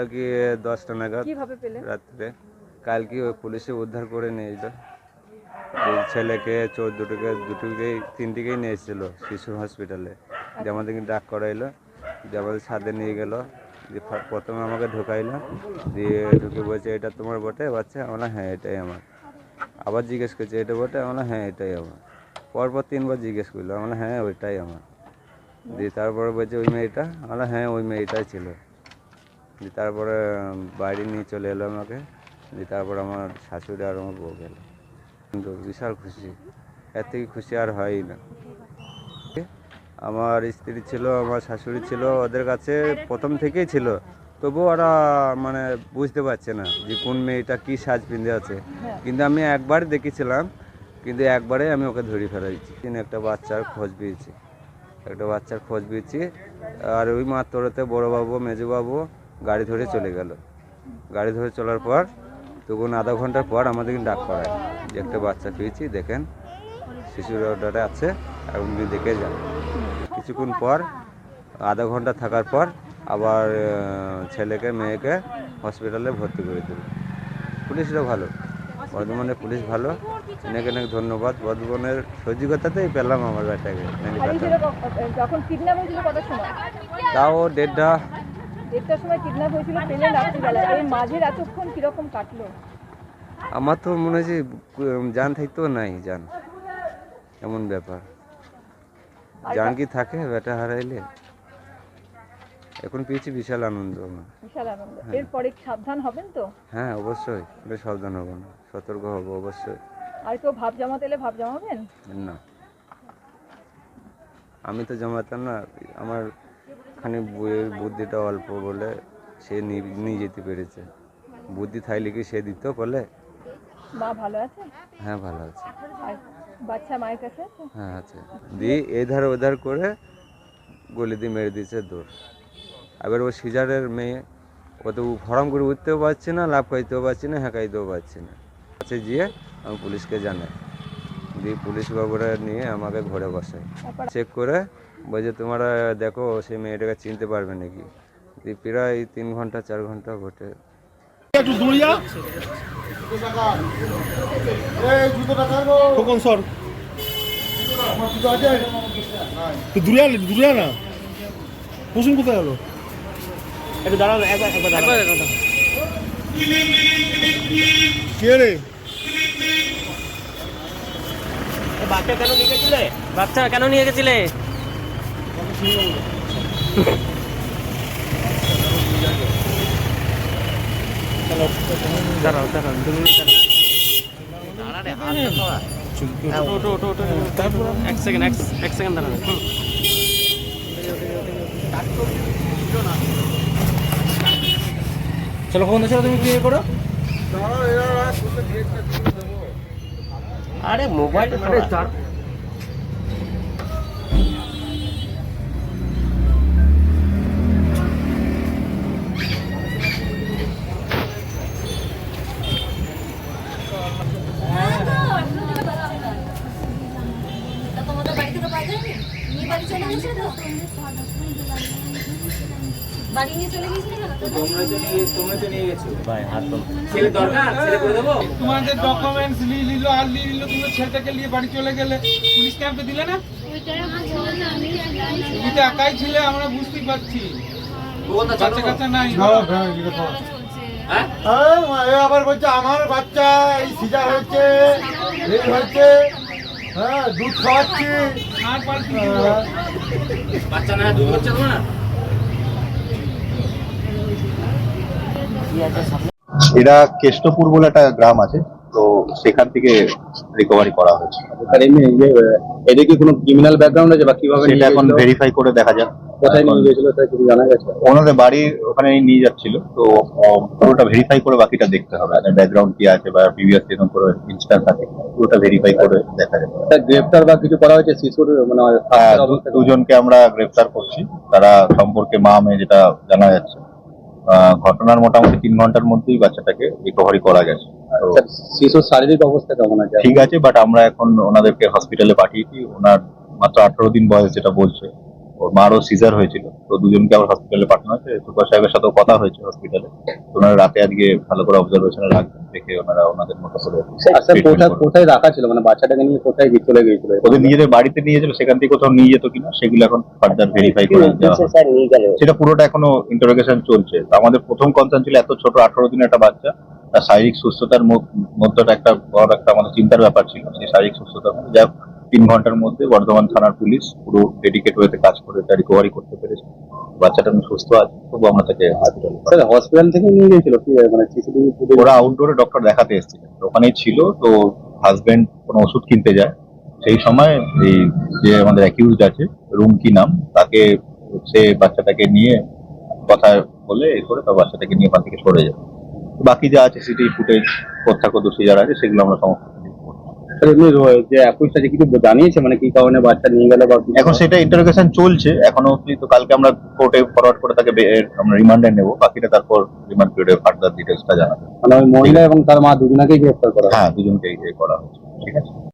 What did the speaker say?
কালকে 10টা নাগাদ কিভাবে পেলেন? রাত্রে। কালকে ওই পুলিশে উদ্ধার করে নিয়ে এলো। এই ছেলেকে চোর তিনটিকেই নিয়ে এসেছিলো শিশু হসপিটালে। যে আমাদেরকে ডাক করাইলো, যে আমাদের সাথে নিয়ে গেল। দিয়ে প্রথমে আমাকে ঢোকাইলো, দিয়ে ঢুকে বলছে এটা তোমার বটে বাচ্চা? আমরা হ্যাঁ এটাই আমার। আবার জিজ্ঞেস করছে এটা বটে? আমরা হ্যাঁ এটাই আমার। পরপর 3বার জিজ্ঞেস করলো, আমরা হ্যাঁ ওইটাই আমার। দিয়ে তারপরে বলছে ওই মেয়েটা? আমরা হ্যাঁ ওই মেয়েটাই ছিল। দিয়ে তারপরে বাইরে নিয়ে চলে এলো আমাকে। দিয়ে তারপর আমার শাশুড়ি আর আমার বউ গেল। কিন্তু বিশাল খুশি, এর থেকে খুশি আর হয়ই না। আমার স্ত্রী ছিল, আমার শাশুড়ি ছিল, ওদের কাছে প্রথম থেকেই ছিল। তবুও ওরা মানে বুঝতে পারছে না যে কোন মেয়েটা কী সাজ পিঁধে আছে। কিন্তু আমি একবার দেখেছিলাম, কিন্তু একবারে আমি ওকে ধরে ফেলাইছি। একটা বাচ্চার খোঁজ পেয়েছি, আর ওই মাত্রতে বড়োবাবু মেজোবাবু গাড়ি ধরে চলে গেল। গাড়ি ধরে চলার পর তখন আধা ঘন্টার পর আমাদেরকে ডাক করায় যে একটা বাচ্চা পেয়েছি, দেখেন শিশুর অর্ডারে আছে, আর উনি দেখে যান। কিছুক্ষণ পর আধা ঘন্টা থাকার পর আবার ছেলেকে মেয়েকে হসপিটালে ভর্তি করে দিল। পুলিশরা ভালো, বর্ধমানের পুলিশ ভালো, অনেক অনেক ধন্যবাদ। বর্ধমানের সহযোগিতাতেই পেলাম আমার বেটাকে। যখন কিডন্যাপ হয়েছিল কটার সময়? তাও 1:30 দেড়টার সময় কিডন্যাপ হয়েছিল, পেলেন রাত্রিবেলা। এই মাঝের এতক্ষণ কিরকম কাটলো? আমার তো মনে হচ্ছে জান থাকতেও নাই জান, এমন ব্যাপার। জান কি থাকে বেটা হারাইলে? এখন পেয়েছি, বিশাল আনন্দ আমার। বিশাল আনন্দ। এরপরে সাবধান হবেন তো? হ্যাঁ অবশ্যই, সাবধান হব না, সতর্ক হব অবশ্যই। আর কেউ ভাব জমাতে এলে ভাব জমাবেন না, আমি তো জমাতাম না। আমার খানি বইয়ের বুদ্ধিটা অল্প বলে সে নিয়ে যেতে পেরেছে। বুদ্ধি থাইলে কি সে দিত বলে? মা ভালো আছে? হ্যাঁ ভালো আছে। আর বাচ্চা মায়ের কাছে আছে? হ্যাঁ আছে। দিয়ে এধার ওধার করে গলি দিয়ে মেরে দিয়েছে দৌড়। এবার ও সিজারের মেয়ে, ও তো ফরম করে উঠতেও পারছে না, লাভ খাইতেও পারছি না, হ্যাঁকাইতেও পারছি না। কাছে গিয়ে আমি পুলিশকে জানাই। দিয়ে পুলিশ বাবুরা নিয়ে আমাকে ঘরে বসায়, চেক করে বলছে তোমরা দেখো সেই মেয়েটাকে চিনতে পারবে নাকি। দিয়ে প্রায় 3 ঘন্টা 4 ঘন্টা ঘটে। একটু দূরিয়া খোকন সর দূরিয়া না কুসুম কোথায় গেল? একটু দাঁড়ানো, একবার কে রে? বাচ্চা কেন নিয়ে গেছিলে? দাঁড়াও 2 মিনিট দাঁড়াও। এক সেকেন্ড দাঁড়াও। চলো ফোন চলো, তুমি বিয়ে করো। আরে মোবাইল বাড়ি নিয়ে চলে গেছিল না? তোমরা তো নিয়ে গেছো ভাই, হাত তো ছেলে দরকার, ছেলে করে দেবো। তোমাদের ডকুমেন্টস নিয়ে নিল আর নিয়ে নিল, তুমি ছেলেটাকে নিয়ে বাড়ি চলে গেলে, পুলিশ ক্যাম্পে দিলে না? তুমি তো একাই ছিলে, আমরা বুঝতেই পারছি। বাচ্চা কাচ্চা নাই। আবার বলছে আমার বাচ্চা এই সিজা হয়েছে, এই হয়েছে, হ্যাঁ দুধ খাওয়াচ্ছি। আর পারছি বাচ্চা না দুধ হচ্ছে না। এটা কেষ্টপুর বলে একটা গ্রাম আছে, তো সেখান থেকে রিকভারি করা হয়েছে। এদের কি কোনো ক্রিমিনাল ব্যাকগ্রাউন্ড আছে বা কিভাবে সেটা এখন ভেরিফাই করে দেখা যাক। কোথায় নিয়ে গিয়েছিল তাই কিছু জানা গেছে? ওনাদের বাড়ির ওখানে নিয়ে যাচ্ছিল, তো পুরোটা ভেরিফাই করে বাকিটা দেখতে হবে। ব্যাকগ্রাউন্ড কি আছে বা প্রিভিয়াস এরকম করে ইনস্ট্যান্স আছে, পুরোটা ভেরিফাই করে দেখা যাবে। গ্রেফতার বা কিছু করা হয়েছে শিশুর মানে? দুজনকে আমরা গ্রেফতার করছি, তারা সম্পর্কে মা মেয়ে যেটা জানা যাচ্ছে। ঘটনার মোটামুটি 3 ঘন্টার মধ্যেই বাচ্চাটাকে রিকভারি করা গেছে। শিশুর শারীরিক অবস্থা কেমন আছে? ঠিক আছে, বাট আমরা এখন ওনাদেরকে হসপিটালে পাঠিয়েছি। ওনার মাত্র 18 দিন বয়স যেটা বলছে, ওর মারও সিজার হয়েছিল, তো দুজনকে আবার হসপিটালে পাঠানো হয়েছে। সুপার সাহেবের সাথেও কথা হয়েছে হসপিটালে, ওনারা রাতে আজকে ভালো করে অবজারভেশনে রাখবেন, দেখে ওনারা ওনাদের মতো করে আচ্ছা, treatment কোথায় করবেন। কোথায় রাখা ছিল, মানে বাচ্চাটাকে নিয়ে কোথায় চলে গিয়েছিল? ওদের নিজেদের বাড়িতে নিয়ে যেত, সেখান থেকে কোথাও নিয়ে যেত কিনা সেগুলো এখন ফার্দার ভেরিফাই করে দেওয়া হবে। সেটা পুরোটা এখনো ইন্টারোগেশন চলছে। তো আমাদের প্রথম কনসার্ন ছিল এত ছোট 18 দিনের একটা বাচ্চা, তার শারীরিক সুস্থতার মধ্যটা একটা বড় একটা আমাদের চিন্তার ব্যাপার ছিল। সেই শারীরিক সুস্থতার মধ্যে যা 3 ঘন্টার মধ্যে বর্ধমান থানার পুলিশ পুরো ডেডিকেট হয়ে কাজ করে তা রিকভারি করতে পেরেছে। বাচ্চাটা আমি সুস্থ আছে, তবু আমরা তাকে স্যার হসপিটাল থেকে নিয়ে গিয়েছিল কি, মানে সিসিটিভি ফুটেজ? ওরা আউটডোরে ডক্টর দেখাতে এসেছিলেন, ওখানেই ছিল। তো হাজবেন্ড কোনো ওষুধ কিনতে যায়, সেই সময় এই যে আমাদের অ্যাকিউজড আছে রুমকি নাম, তাকে সে বাচ্চাটাকে নিয়ে কথা বলে এ করে তার বাচ্চাটাকে নিয়ে ওখান থেকে সরে যায়। বাকি যা আছে সিসিটিভি ফুটেজ, প্রত্যক্ষদর্শী যারা আছে সেগুলো আমরা সমস্ত কিছু করছি। এমনি যে একুশটা যে কিছু জানিয়েছে, মানে কি কারণে বাচ্চা নিয়ে গেল বা কিছু? এখন সেটা ইন্টারোগেশন চলছে এখনো অব্দি। তো কালকে আমরা কোর্টে ফরওয়ার্ড করে তাকে আমরা রিমান্ডে নেব, বাকিটা তারপর রিমান্ড পিরিয়ডে ফার্দার ডিটেলসটা জানাবো। মানে ওই মহিলা এবং তার মা দুজনাকেই গ্রেফতার করা হয়। হ্যাঁ, দুজনকে করা হচ্ছে। ঠিক আছে।